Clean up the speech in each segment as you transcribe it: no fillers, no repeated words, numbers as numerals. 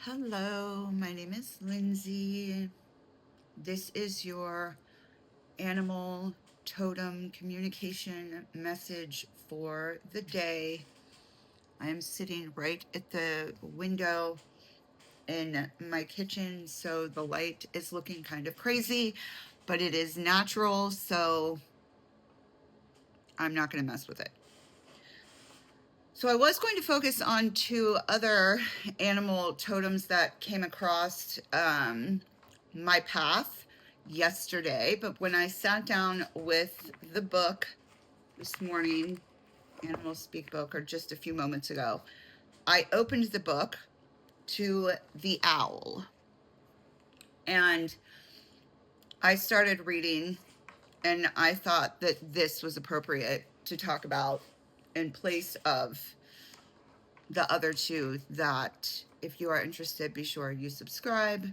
Hello, my name is Lindsey. This is your animal totem communication message for the day. I am sitting right at the window in my kitchen, so the light is looking kind of crazy, but it is natural, so I'm not going to mess with it. So I was going to focus on two other animal totems that came across my path yesterday, but when I sat down with the book this morning, Animal Speak book, or just a few moments ago, I opened the book to the owl, and I started reading, and I thought that this was appropriate to talk about in place of the other two. That if you are interested, be sure you subscribe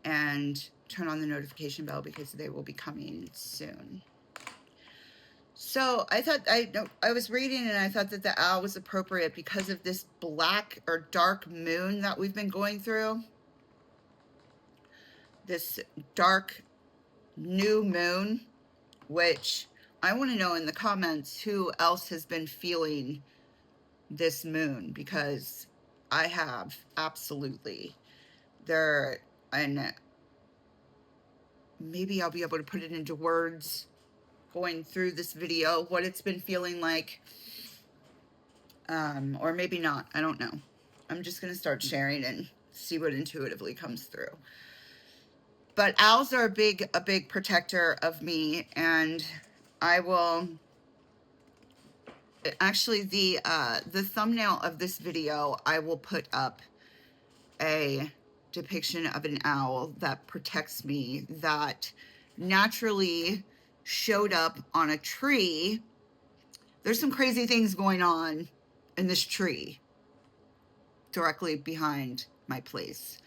and turn on the notification bell because they will be coming soon. So I was reading and I thought that the owl was appropriate because of this black or dark moon that we've been going through. This dark new moon, which I want to know in the comments who else has been feeling this moon, because I have, absolutely. And maybe I'll be able to put it into words going through this video, what it's been feeling like, or maybe not. I don't know. I'm just going to start sharing and see what intuitively comes through. But owls are a big protector of me, and I will actually, the thumbnail of this video, I will put up a depiction of an owl that protects me, that naturally showed up on a tree. There's some crazy things going on in this tree directly behind my place.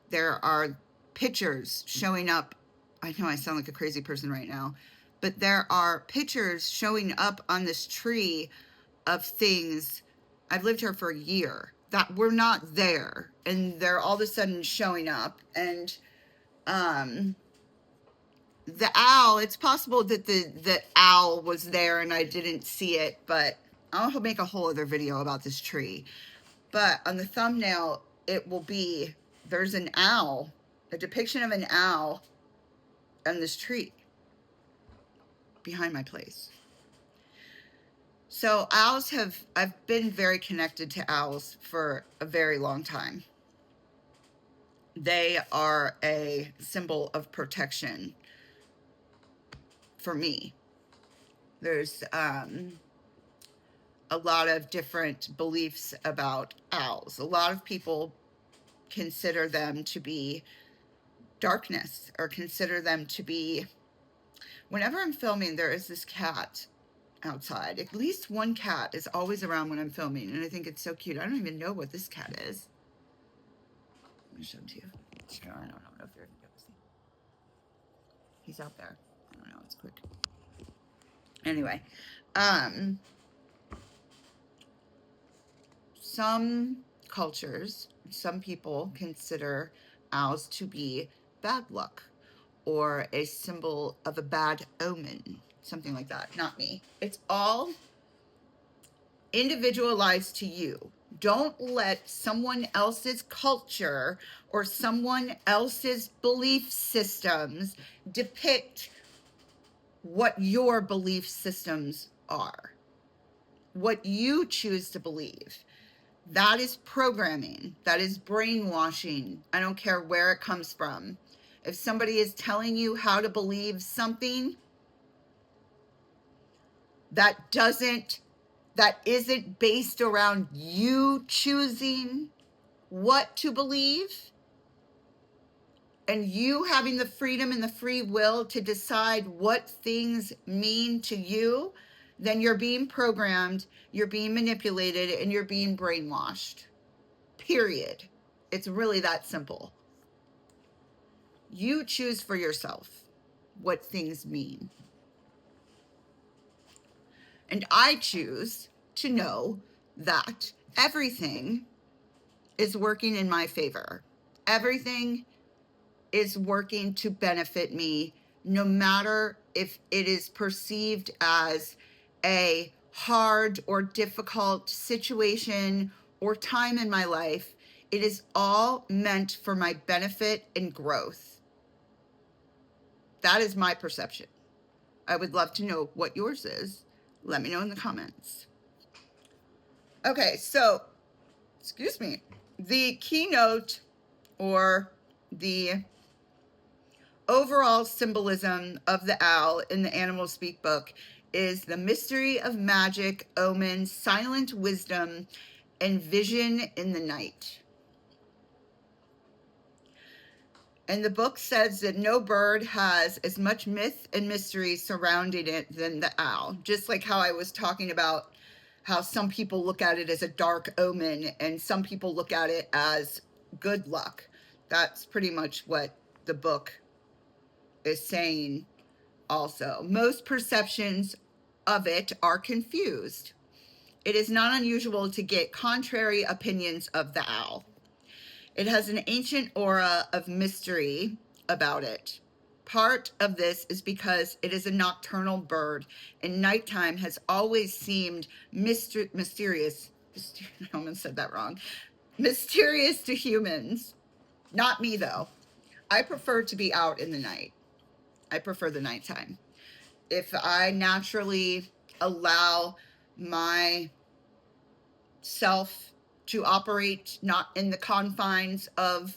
There are pictures showing up. I know I sound like a crazy person right now, but there are pictures showing up on this tree of things. I've lived here for a year that were not there, and they're all of a sudden showing up. And the owl, it's possible that the owl was there and I didn't see it, but I'll make a whole other video about this tree. But on the thumbnail, it will be, there's an owl, a depiction of an owl on this tree behind my place. So I've been very connected to owls for a very long time. They are a symbol of protection for me. There's a lot of different beliefs about owls. A lot of people consider them to be darkness, or consider them to be, whenever I'm filming, there is this cat outside. At least one cat is always around when I'm filming, and I think it's so cute. I don't even know what this cat is. Let me show him to you. Sure, I don't know if you're gonna be able to see. He's out there. I don't know, it's quick. Anyway, some cultures, some people consider owls to be bad luck or a symbol of a bad omen, something like that. Not me. It's all individualized to you. Don't let someone else's culture or someone else's belief systems depict what your belief systems are, what you choose to believe. That is programming. That is brainwashing. I don't care where it comes from. If somebody is telling you how to believe something that isn't based around you choosing what to believe, and you having the freedom and the free will to decide what things mean to you, then you're being programmed, you're being manipulated, and you're being brainwashed. Period. It's really that simple. You choose for yourself what things mean. And I choose to know that everything is working in my favor. Everything is working to benefit me, no matter if it is perceived as a hard or difficult situation or time in my life. It is all meant for my benefit and growth. That is my perception. I would love to know what yours is. Let me know in the comments. Okay, so, excuse me, the keynote or the overall symbolism of the owl in the Animal Speak book is the mystery of magic, omen, silent wisdom, and vision in the night. And the book says that no bird has as much myth and mystery surrounding it than the owl. Just like how I was talking about how some people look at it as a dark omen and some people look at it as good luck. That's pretty much what the book is saying also. Most perceptions of it are confused. It is not unusual to get contrary opinions of the owl. It has an ancient aura of mystery about it. Part of this is because it is a nocturnal bird, and nighttime has always seemed mysterious. I almost said that wrong. Mysterious to humans. Not me, though. I prefer to be out in the night. I prefer the nighttime. If I naturally allow my self to operate not in the confines of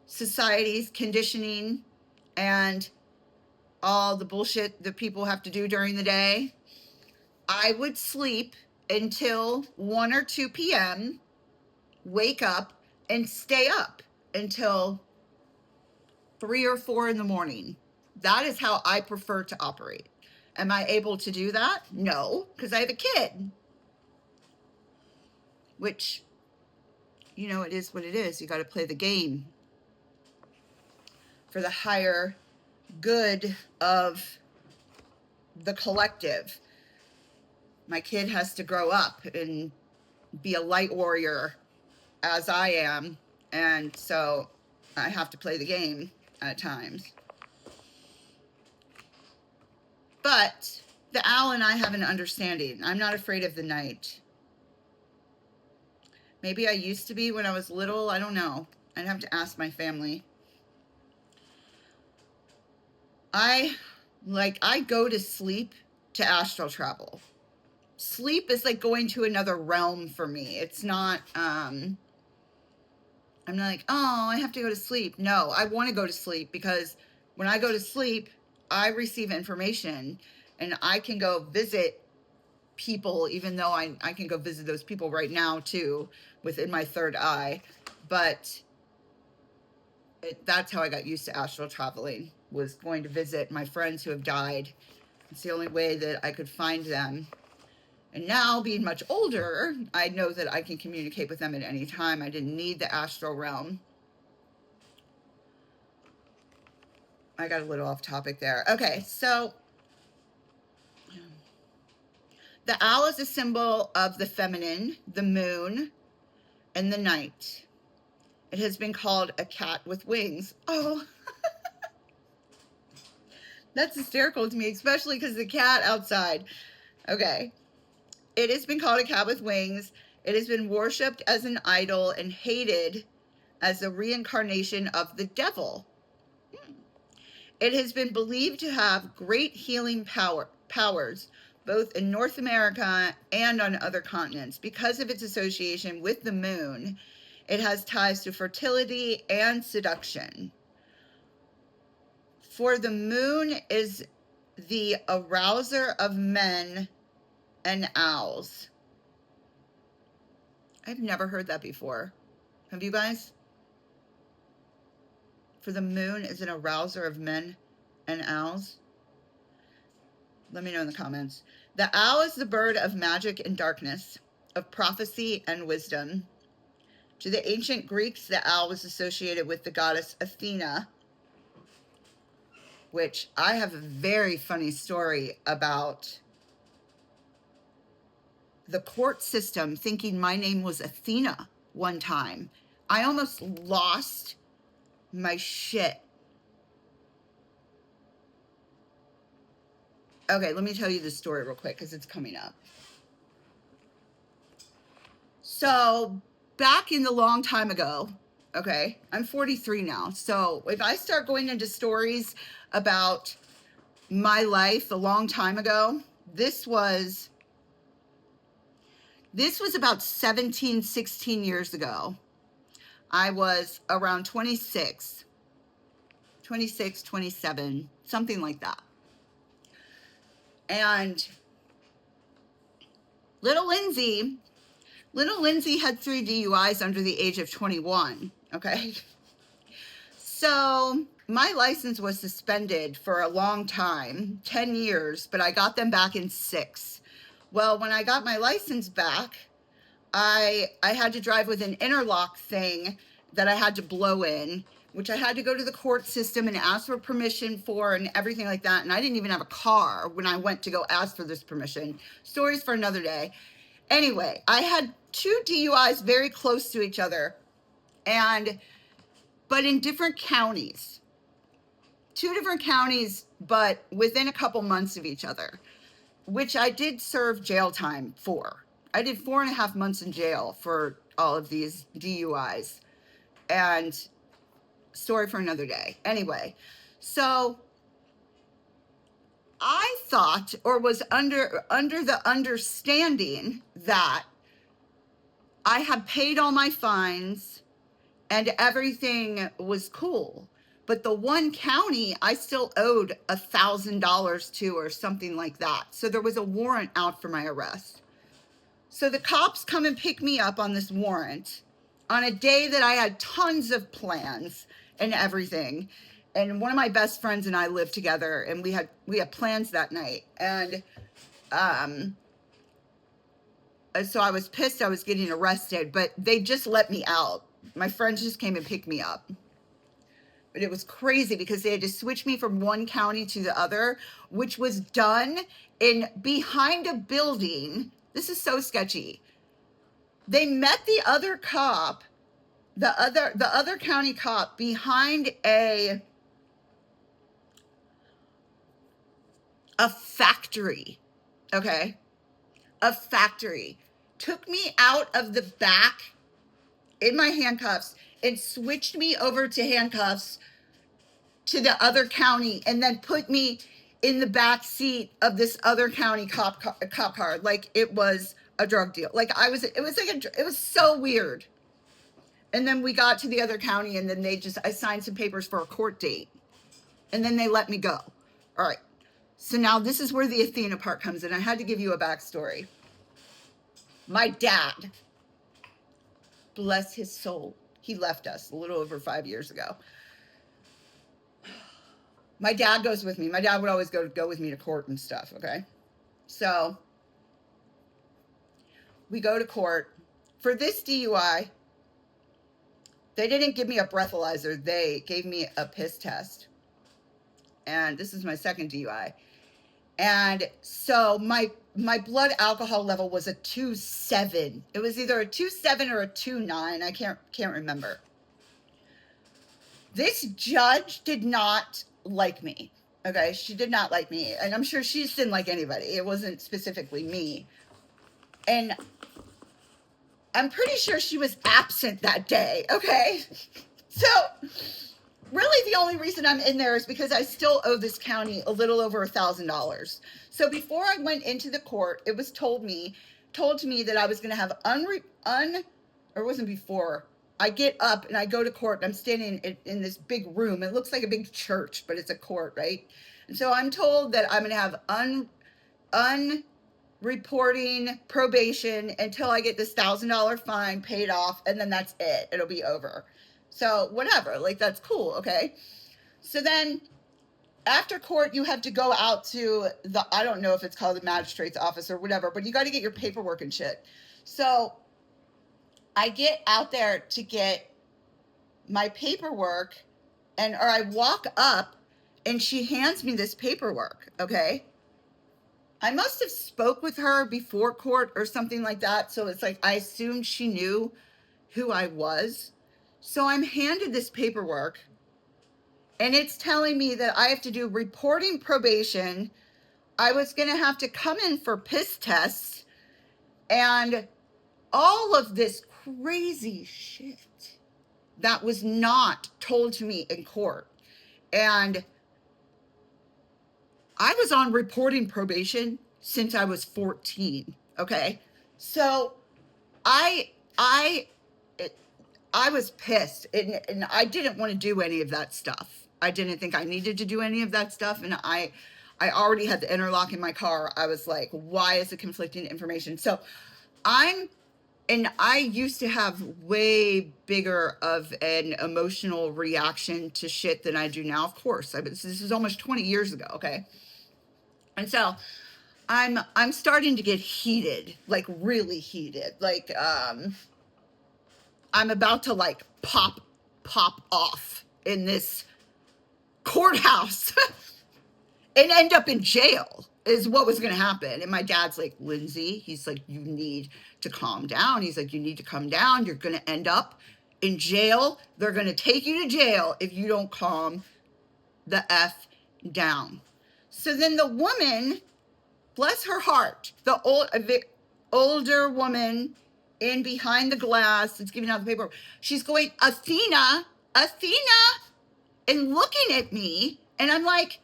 society's conditioning and all the bullshit that people have to do during the day, I would sleep until 1 or 2 p.m., wake up, and stay up until 3 or 4 in the morning. That is how I prefer to operate. Am I able to do that? No, because I have a kid. Which, you know, it is what it is. You got to play the game for the higher good of the collective. My kid has to grow up and be a light warrior as I am, and so I have to play the game at times. But the owl and I have an understanding. I'm not afraid of the night. Maybe I used to be when I was little. I don't know. I'd have to ask my family. I go to sleep to astral travel. Sleep is like going to another realm for me. It's not, I'm not like, oh, I have to go to sleep. No, I want to go to sleep because when I go to sleep, I receive information and I can go visit people, even though I can go visit those people right now too, within my third eye. But that's how I got used to astral traveling, was going to visit my friends who have died. It's the only way that I could find them. And now, being much older, I know that I can communicate with them at any time. I didn't need the astral realm. I got a little off topic there. Okay, so the owl is a symbol of the feminine, the moon, and the night. It has been called a cat with wings. Oh, that's hysterical to me, especially because the cat outside. Okay. It has been called a cat with wings. It has been worshipped as an idol and hated as the reincarnation of the devil. It has been believed to have great healing powers, both in North America and on other continents. Because of its association with the moon, it has ties to fertility and seduction. For the moon is the arouser of men and owls. I've never heard that before. Have you guys? For the moon is an arouser of men and owls. Let me know in the comments. The owl is the bird of magic and darkness, of prophecy and wisdom. To the ancient Greeks, the owl was associated with the goddess Athena, which I have a very funny story about the court system thinking my name was Athena one time. I almost lost my shit. Okay, let me tell you the story real quick because it's coming up. So back in the long time ago, okay, I'm 43 now. So if I start going into stories about my life a long time ago, this was about 17, 16 years ago. I was around 26, 27, something like that. And little Lindsey had 3 DUIs under the age of 21, okay? So my license was suspended for a long time, 10 years, but I got them back in 6. Well, when I got my license back, I had to drive with an interlock thing that I had to blow in, which I had to go to the court system and ask for permission for and everything like that. And I didn't even have a car when I went to go ask for this permission. Stories for another day. Anyway, I had 2 DUIs very close to each other, but in different counties. 2 different counties, but within a couple months of each other, which I did serve jail time for. I did 4.5 months in jail for all of these DUIs, and story for another day. Anyway, so I thought, or was under the understanding, that I had paid all my fines and everything was cool. But the one county I still owed $1,000 to, or something like that. So there was a warrant out for my arrest. So the cops come and pick me up on this warrant on a day that I had tons of plans and everything. And one of my best friends and I lived together, and we had plans that night. And so I was pissed I was getting arrested, but they just let me out. My friends just came and picked me up. But it was crazy because they had to switch me from one county to the other, which was done behind a building. This is so sketchy. They met the other cop, the other county cop, behind a factory. Okay? A factory. Took me out of the back in my handcuffs and switched me over to handcuffs to the other county, and then put me in the back seat of this other county cop car, like it was a drug deal. Like it was so weird. And then we got to the other county, and then I signed some papers for a court date, and then they let me go. All right. So now this is where the Athena part comes in. I had to give you a backstory. My dad, bless his soul, he left us a little over 5 years ago. My dad goes with me. My dad would always go with me to court and stuff, okay? So we go to court. For this DUI, they didn't give me a breathalyzer. They gave me a piss test. And this is my second DUI. And so my blood alcohol level was a 2.7. It was either a 2.7 or a 2.9. I can't remember. This judge did not like me. Okay, she did not like me, and I'm sure she just didn't like anybody. It wasn't specifically me. And I'm pretty sure she was absent that day, okay? So really the only reason I'm in there is because I still owe this county a little over $1,000. So before I went into the court, it was told to me that I was going to have or it wasn't before. I get up and I go to court, and I'm standing in this big room. It looks like a big church, but it's a court, right? And so I'm told that I'm going to have unreporting probation until I get this $1,000 fine paid off, and then that's it. It'll be over. So whatever, like that's cool, okay? So then after court, you have to go out to I don't know if it's called the magistrate's office or whatever, but you got to get your paperwork and shit. So I get out there to get my paperwork, or I walk up, and she hands me this paperwork, okay? I must have spoke with her before court or something like that, so it's like I assumed she knew who I was. So I'm handed this paperwork, and it's telling me that I have to do reporting probation. I was going to have to come in for piss tests and all of this crazy shit that was not told to me in court. And I was on reporting probation since I was 14. Okay. So I was pissed, and I didn't want to do any of that stuff. I didn't think I needed to do any of that stuff. And I already had the interlock in my car. I was like, why is it conflicting information? So I used to have way bigger of an emotional reaction to shit than I do now. Of course, this is almost 20 years ago. Okay. And so I'm starting to get heated, like really heated. Like, I'm about to like pop off in this courthouse and end up in jail is what was going to happen. And my dad's like, Lindsey, he's like, you need to calm down. He's like, you need to come down. You're going to end up in jail. They're going to take you to jail if you don't calm the F down. So then the woman, bless her heart, the older woman in behind the glass that's giving out the paper, she's going, Athena, and looking at me. And I'm like,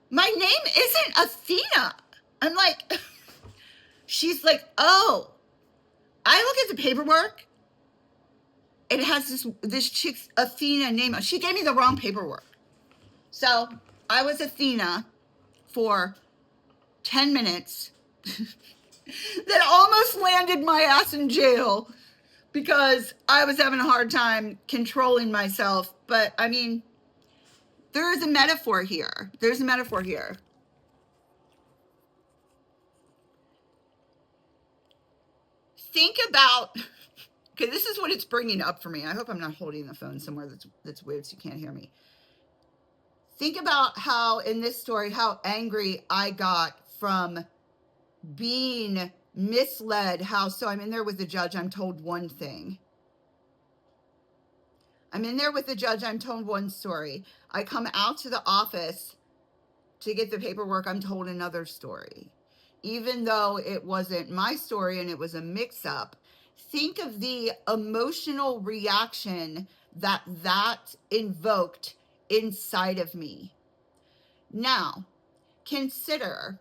my name isn't Athena. I'm like, she's like, oh, I look at the paperwork. It has this chick's Athena name. She gave me the wrong paperwork. So I was Athena for 10 minutes that almost landed my ass in jail because I was having a hard time controlling myself. But I mean, there is a metaphor here. There's a metaphor here. Think about, okay, this is what it's bringing up for me. I hope I'm not holding the phone somewhere that's weird so you can't hear me. Think about how in this story, how angry I got from being misled. So I'm in there with the judge, I'm told one thing. I'm in there with the judge, I'm told one story. I come out to the office to get the paperwork, I'm told another story. Even though it wasn't my story and it was a mix-up, think of the emotional reaction that invoked inside of me. Now, consider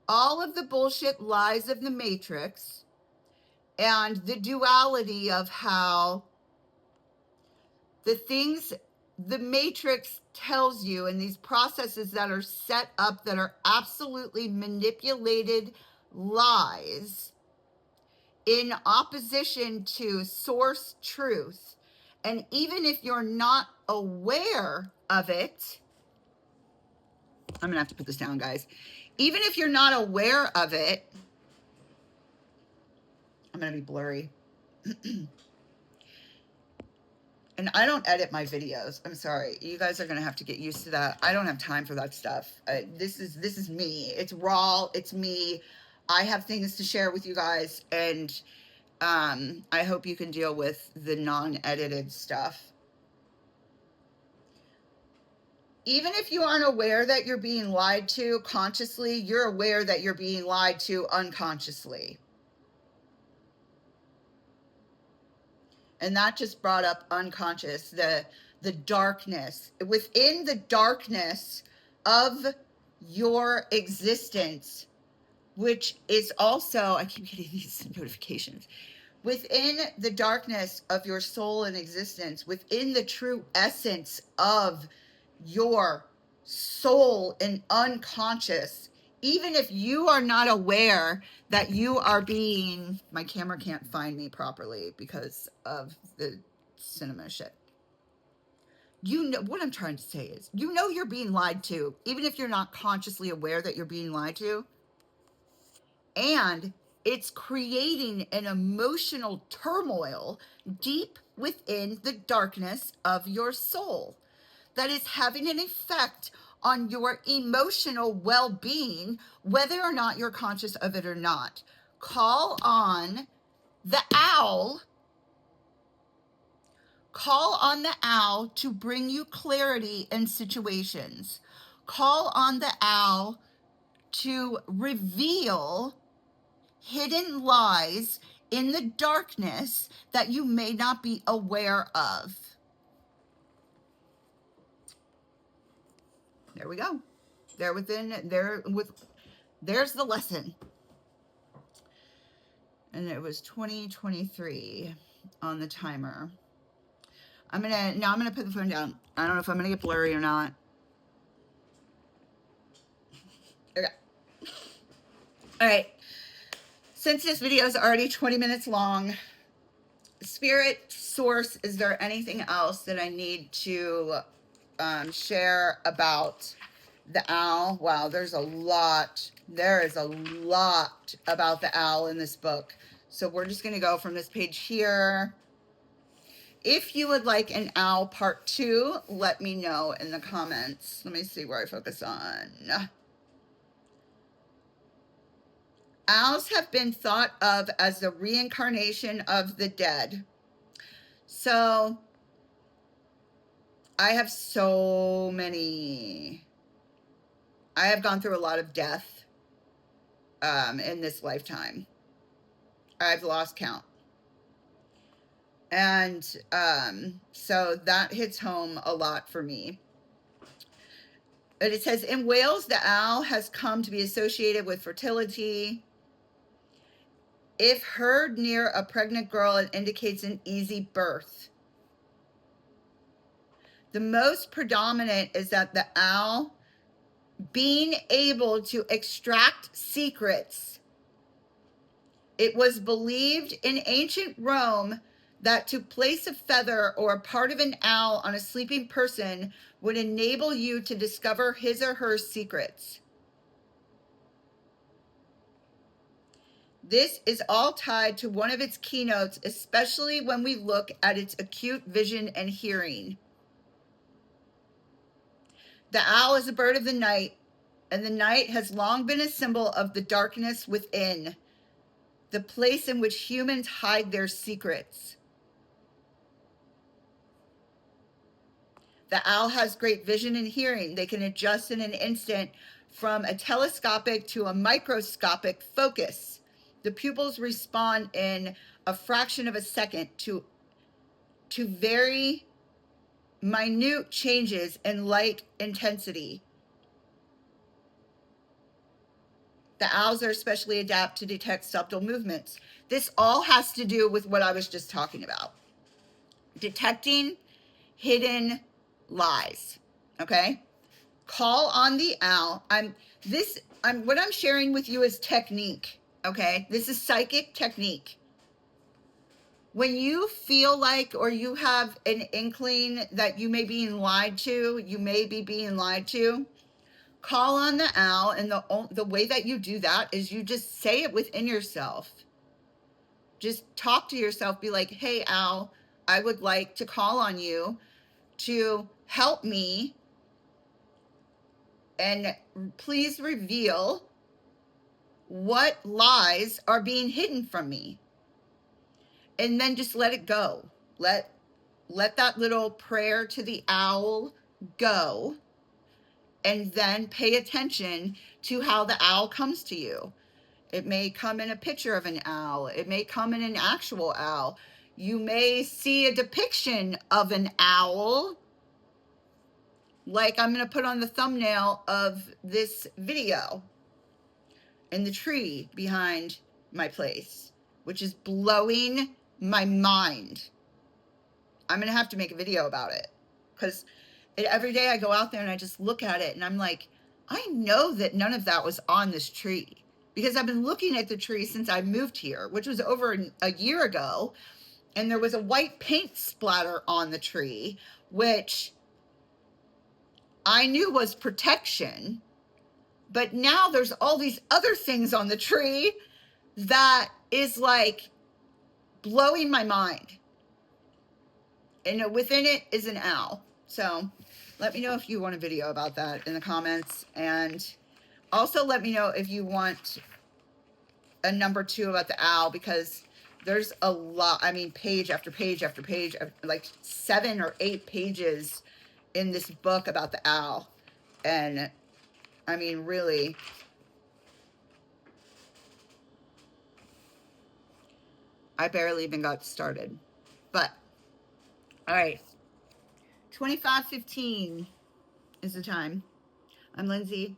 all of the bullshit lies of the Matrix and the duality of how the things the Matrix tells you and these processes that are set up that are absolutely manipulated lies in opposition to source truth. And even if you're not aware of it, I'm going to have to put this down, guys. Even if you're not aware of it, I'm going to be blurry. And I don't edit my videos. I'm sorry. You guys are going to have to get used to that. I don't have time for that stuff. This is me. It's raw. It's me. I have things to share with you guys. And I hope you can deal with the non-edited stuff. Even if you aren't aware that you're being lied to consciously, you're aware that you're being lied to unconsciously. And that just brought up unconscious, the darkness. Within the darkness of your existence, which is also, I keep getting these notifications, within the darkness of your soul and existence, within the true essence of your soul and unconscious, even if you are not aware that you are being, my camera can't find me properly because of the cinema shit. You know what I'm trying to say is, you know you're being lied to, even if you're not consciously aware that you're being lied to. And it's creating an emotional turmoil deep within the darkness of your soul that is having an effect on your emotional well-being, whether or not you're conscious of it or not. Call on the owl. Call on the owl to bring you clarity in situations. Call on the owl to reveal hidden lies in the darkness that you may not be aware of. There we go. There's the lesson. And it was 2023 on the timer. I'm gonna put the phone down. I don't know if I'm gonna get blurry or not. Okay. All right. Since this video is already 20 minutes long, Spirit, Source, is there anything else that I need to share about the owl? Wow, there's a lot. There is a lot about the owl in this book. So we're just going to go from this page here. If you would like an owl part 2, let me know in the comments. Let me see where I focus on. Owls have been thought of as the reincarnation of the dead. So I have so many. I have gone through a lot of death in this lifetime. I've lost count. And so that hits home a lot for me. But it says, in Wales, the owl has come to be associated with fertility. If heard near a pregnant girl, it indicates an easy birth. The most predominant is that the owl being able to extract secrets. It was believed in ancient Rome that to place a feather or a part of an owl on a sleeping person would enable you to discover his or her secrets. This is all tied to one of its keynotes, especially when we look at its acute vision and hearing. The owl is a bird of the night, and the night has long been a symbol of the darkness within, the place in which humans hide their secrets. The owl has great vision and hearing. They can adjust in an instant from a telescopic to a microscopic focus. The pupils respond in a fraction of a second to very minute changes in light intensity. The owls are especially adept to detect subtle movements. This all has to do with what I was just talking about. Detecting hidden lies. Okay? Call on the owl. What I'm sharing with you is technique. Okay? This is psychic technique. When you feel like, or you have an inkling that you may be being lied to, call on the owl, and the way that you do that is you just say it within yourself. Just talk to yourself. Be like, hey, owl, I would like to call on you to help me, and please reveal what lies are being hidden from me. And then just let it go. Let that little prayer to the owl go. And then pay attention to how the owl comes to you. It may come in a picture of an owl. It may come in an actual owl. You may see a depiction of an owl, like I'm going to put on the thumbnail of this video, in the tree behind my place, which is blowing my mind. I'm going to have to make a video about it, because every day I go out there and I just look at it and I'm like, I know that none of that was on this tree, because I've been looking at the tree since I moved here, which was over a year ago. And there was a white paint splatter on the tree, which I knew was protection. But now there's all these other things on the tree that is like blowing my mind. And within it is an owl. So let me know if you want a video about that in the comments. And also let me know if you want a number 2 about the owl, because There's a lot, I mean, page after page after page, like 7 or 8 pages in this book about the owl. And I mean, really, I barely even got started. But, all right, 25:15 is the time. I'm Lindsay.